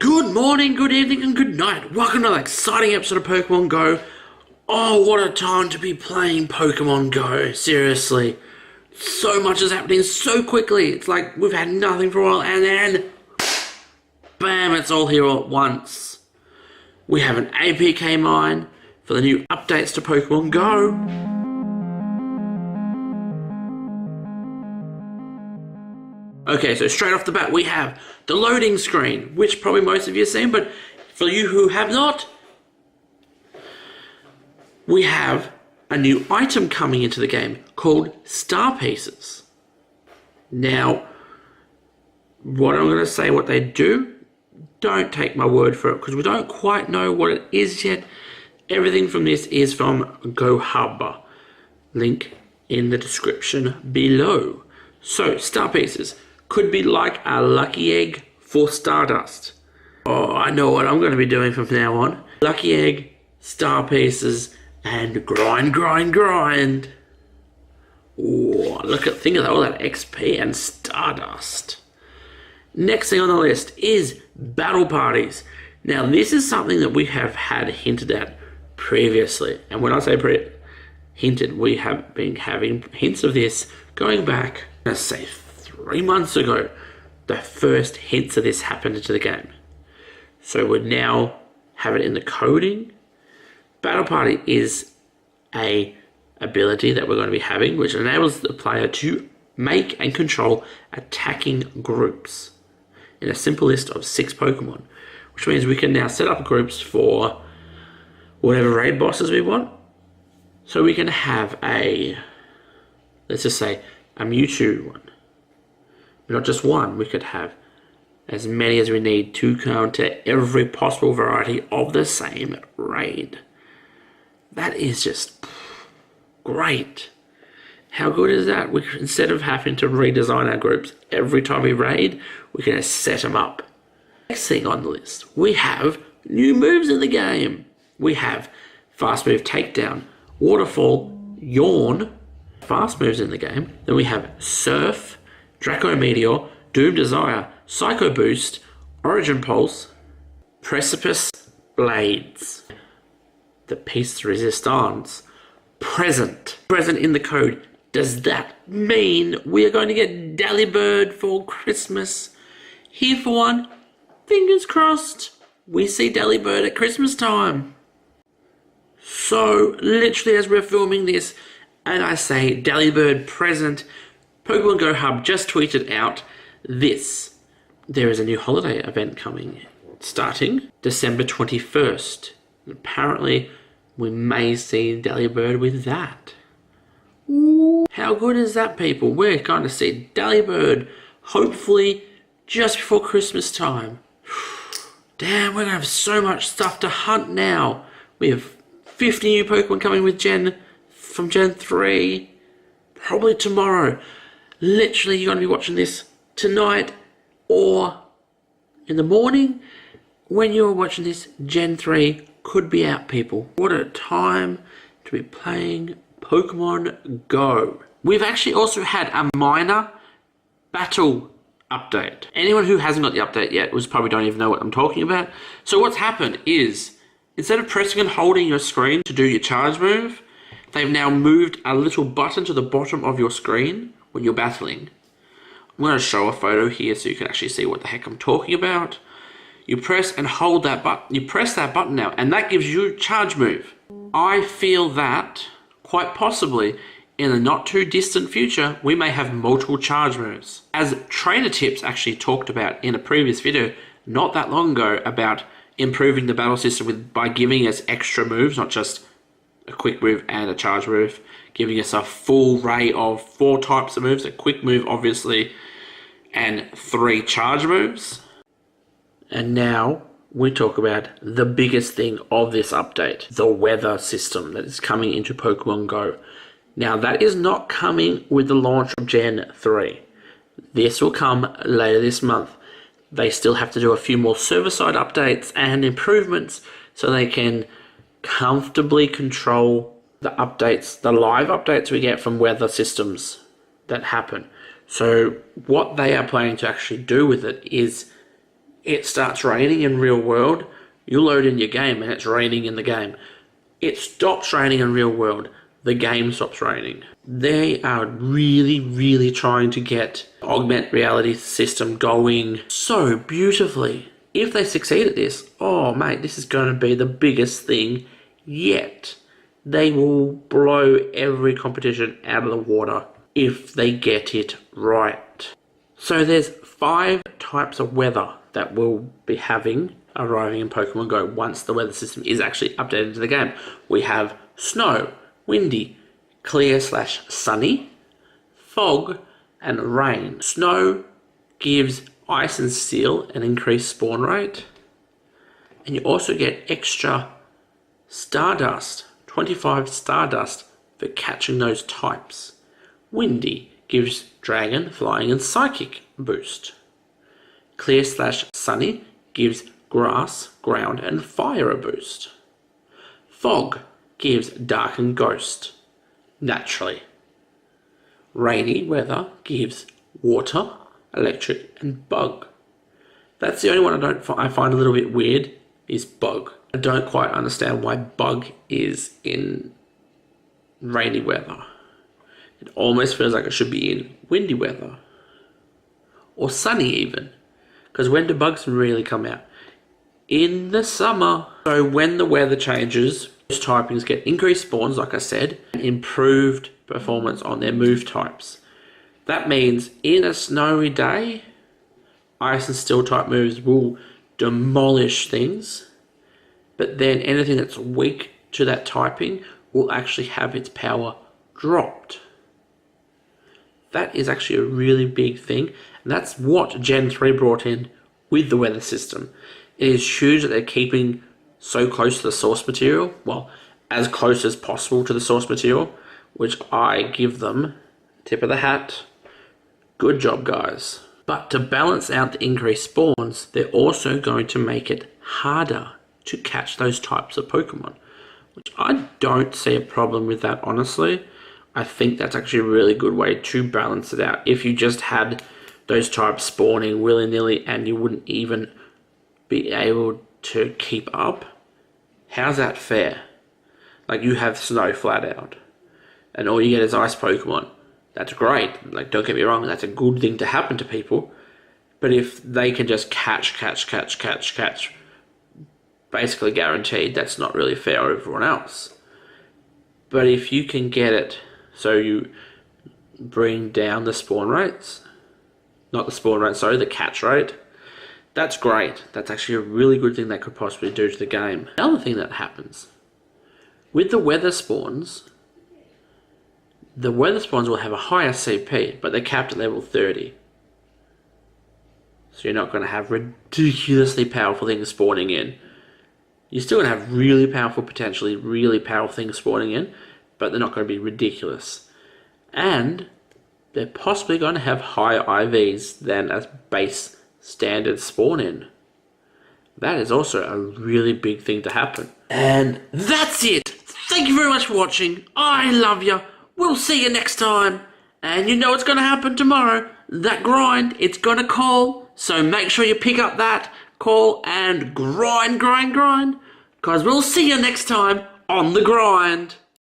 Good morning, good evening, and good night. Welcome to an exciting episode of Pokemon Go. Oh, what a time to be playing Pokemon Go. Seriously. So much is happening so quickly. It's like we've had nothing for a while, and then bam, it's all here all at once. We have an APK mine for the new updates to Pokemon Go. Okay, so straight off the bat we have the loading screen, which probably most of you have seen, but for you who have not, we have a new item coming into the game called Star Pieces. Now, what I'm going to say what they do, don't take my word for it, because we don't quite know what it is yet. Everything from this is from GoHub. Link in the description below. So, Star Pieces could be like a lucky egg for Stardust. Oh, I know what I'm going to be doing from now on. Lucky egg, Star Pieces, and grind, grind, grind. Oh, think of all that XP and Stardust. Next thing on the list is battle parties. Now, this is something that we have had hinted at previously. And when I say hinted, we have been having hints of this going back, let's say 3 months ago. The first hints of this happened into the game. So we now have it in the coding. Battle Party is a ability that we're going to be having, which enables the player to make and control attacking groups in a simple list of 6 Pokemon, which means we can now set up groups for whatever raid bosses we want. So we can have let's just say a Mewtwo one. But not just one, we could have as many as we need to counter every possible variety of the same raid. That is just great. How good is that? Instead of having to redesign our groups every time we raid, we can just set them up. Next thing on the list, we have new moves in the game. We have Fast Move Takedown, Waterfall, Yawn, fast moves in the game. Then we have Surf, Draco Meteor, Doom Desire, Psycho Boost, Origin Pulse, Precipice Blades, the Piece de Resistance, present in the code. Does that mean we are going to get Delibird for Christmas? Here for one, fingers crossed, we see Delibird at Christmas time. So, literally as we're filming this, and I say Delibird present, Pokemon Go Hub just tweeted out this. There is a new holiday event coming, starting December 21st. Apparently, we may see Delibird with that. Ooh, how good is that, people? We're going to see Delibird, hopefully, just before Christmas time. Damn, we're going to have so much stuff to hunt now. We have 50 new Pokemon coming from Gen 3, probably tomorrow. Literally, you're going to be watching this tonight or in the morning. When you're watching this, Gen 3 could be out, people. What a time to be playing Pokemon Go. We've actually also had a minor battle update. Anyone who hasn't got the update yet probably don't even know what I'm talking about. So what's happened is, instead of pressing and holding your screen to do your charge move, they've now moved a little button to the bottom of your screen when you're battling. I'm going to show a photo here so you can actually see what the heck I'm talking about. You press and hold that button. You press that button now, and that gives you charge move. I feel that, quite possibly, in the not too distant future, we may have multiple charge moves. As Trainer Tips actually talked about in a previous video, not that long ago, about improving the battle system by giving us extra moves, not just a quick move and a charge move, giving us a full array of 4 types of moves, a quick move obviously, and 3 charge moves. And now we talk about the biggest thing of this update, the weather system that is coming into Pokemon Go. Now that is not coming with the launch of Gen 3. This will come later this month. They still have to do a few more server-side updates and improvements so they can comfortably control the updates, the live updates we get from weather systems that happen. So what they are planning to actually do with it is it starts raining in real world, you load in your game and it's raining in the game. It stops raining in real world, the game stops raining. They are really, really trying to get augmented reality system going so beautifully. If they succeed at this, oh mate, this is going to be the biggest thing yet. They will blow every competition out of the water if they get it right. So there's 5 types of weather that we'll be having arriving in Pokemon Go once the weather system is actually updated to the game. We have snow, windy, clear/sunny, fog, and rain. Snow gives ice and steel an increased spawn rate, and you also get extra stardust, 25 stardust for catching those types. Windy gives dragon, flying, and psychic boost. Clear/sunny gives grass, ground, and fire a boost. Fog gives dark and ghost, naturally. Rainy weather gives water, electric, and bug. That's the only one I find a little bit weird, is bug. I don't quite understand why bug is in rainy weather. It almost feels like it should be in windy weather. Or sunny even. Because when do bugs really come out? In the summer. So when the weather changes, those typings get increased spawns, like I said, and improved performance on their move types. That means in a snowy day, ice and steel type moves will demolish things, but then anything that's weak to that typing will actually have its power dropped. That is actually a really big thing, and that's what Gen 3 brought in with the weather system. It is huge that they're keeping so close to the source material, well, as close as possible to the source material, which I give them tip of the hat. Good job, guys. But to balance out the increased spawns, they're also going to make it harder to catch those types of Pokemon, which I don't see a problem with that, honestly. I think that's actually a really good way to balance it out. If you just had those types spawning willy-nilly and you wouldn't even be able to keep up, how's that fair? Like, you have snow flat out and all you get is ice Pokemon. That's great. Like, don't get me wrong, that's a good thing to happen to people. But if they can just catch, basically guaranteed, that's not really fair on everyone else. But if you can get it so you bring down the spawn rates, not the spawn rate, sorry, the catch rate, that's great. That's actually a really good thing they could possibly do to the game. Another thing that happens, with the weather spawns will have a higher CP, but they're capped at level 30. So you're not going to have ridiculously powerful things spawning in. You're still going to have really powerful, potentially really powerful things spawning in, but they're not going to be ridiculous. And they're possibly going to have higher IVs than a base standard spawn in. That is also a really big thing to happen. And that's it! Thank you very much for watching. I love you. We'll see you next time. And you know what's going to happen tomorrow. That grind, it's going to call. So make sure you pick up that call and grind. Because we'll see you next time on the grind.